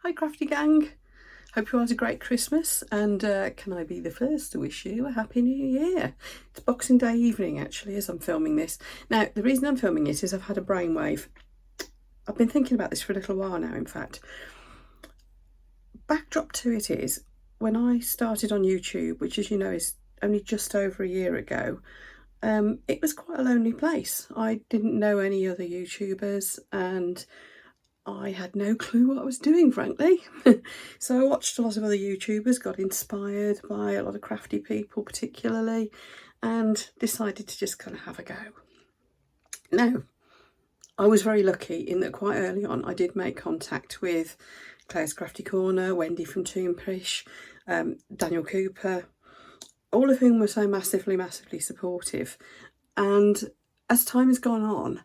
Hi Crafty Gang, hope you had a great Christmas, and can I be the first to wish you a Happy New Year. It's Boxing Day evening actually as I'm filming this. Now the reason I'm filming it is I've had a brainwave. I've been thinking about this for a little while now, in fact. Backdrop to it is, when I started on YouTube, which as you know is only just over a year ago, it was quite a lonely place. I didn't know any other YouTubers and I had no clue what I was doing, frankly. So I watched a lot of other YouTubers, got inspired by a lot of crafty people particularly, and decided to just kind of have a go. Now, I was very lucky in that quite early on I did make contact with Claire's Crafty Corner, Wendy from Toompish, Daniel Cooper, all of whom were so massively supportive. And as time has gone on,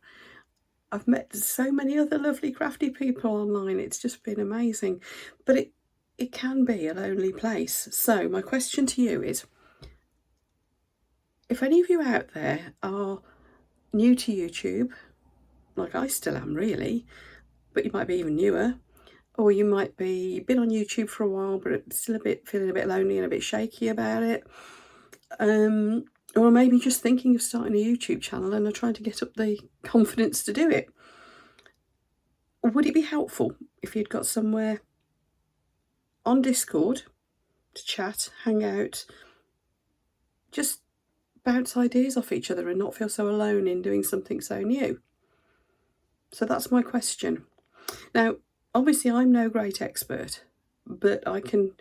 I've met so many other lovely crafty people online. It's just been amazing. But it can be a lonely place. So my question to you is, if any of you out there are new to YouTube, like I still am really, but you might be even newer, or you might be been on YouTube for a while but still feeling a bit lonely and a bit shaky about it, or maybe just thinking of starting a YouTube channel and are trying to get up the confidence to do it. Would it be helpful if you'd got somewhere on Discord to chat, hang out, just bounce ideas off each other and not feel so alone in doing something so new? So that's my question. Now, obviously I'm no great expert, but I can,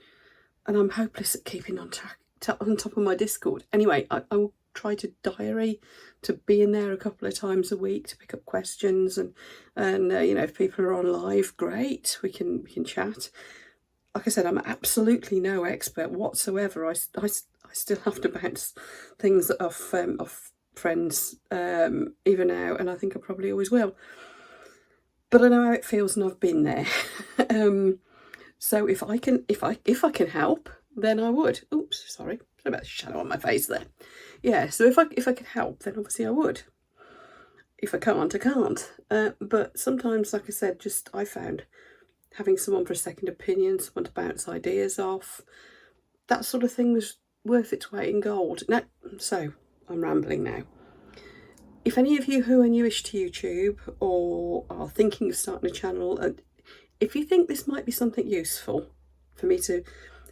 and I'm hopeless at keeping on top of my Discord. Anyway, I will try to diary to be in there a couple of times a week to pick up questions, and you know, if people are on live, great, we can chat. Like I said, I'm absolutely no expert whatsoever. I still have to bounce things off friends even now, and I think I probably always will. But I know how it feels, and I've been there. So if I can help, then I would. Oops, sorry about the shadow on my face there. Yeah, so if I could help, then obviously I would. If I can't, I can't. But sometimes, like I said, just I found having someone for a second opinion, someone to bounce ideas off, that sort of thing was worth its weight in gold. Now, so I'm rambling now. If any of you who are newish to YouTube or are thinking of starting a channel, and if you think this might be something useful for me to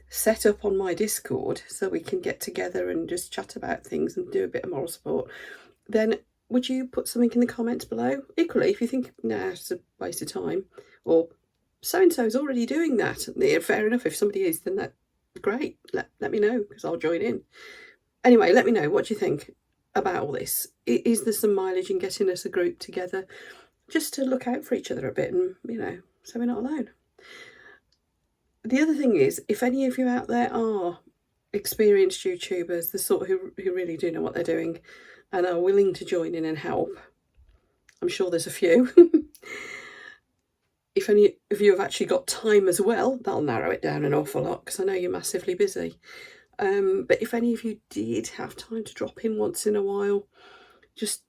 set up on my Discord so we can get together and just chat about things and do a bit of moral support, then would you put something in the comments below? Equally, if you think, nah, it's a waste of time, or so-and-so is already doing that, yeah, fair enough, if somebody is, then that's great, let me know, because I'll join in. Anyway, let me know, what do you think about all this? Is there some mileage in getting us a group together just to look out for each other a bit, and, you know, so we're not alone? The other thing is, if any of you out there are experienced YouTubers, the sort who really do know what they're doing and are willing to join in and help, I'm sure there's a few. If any of you have actually got time as well, that'll narrow it down an awful lot, because I know you're massively busy. But if any of you did have time to drop in once in a while, just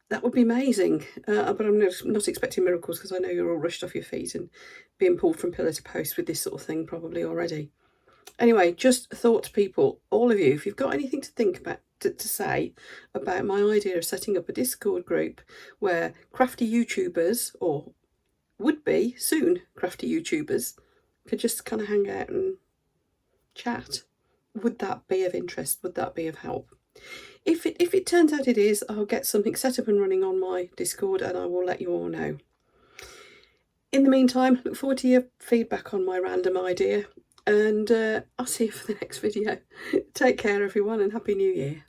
that would be amazing. But I'm not expecting miracles, because I know you're all rushed off your feet and being pulled from pillar to post with this sort of thing probably already. Anyway, just a thought to people, all of you, if you've got anything to think about, to say about my idea of setting up a Discord group where crafty YouTubers, or would be soon crafty YouTubers, could just kind of hang out and chat, would that be of interest? Would that be of help? If it turns out it is, I'll get something set up and running on my Discord and I will let you all know. In the meantime, look forward to your feedback on my random idea, and I'll see you for the next video. Take care everyone, and Happy New Year.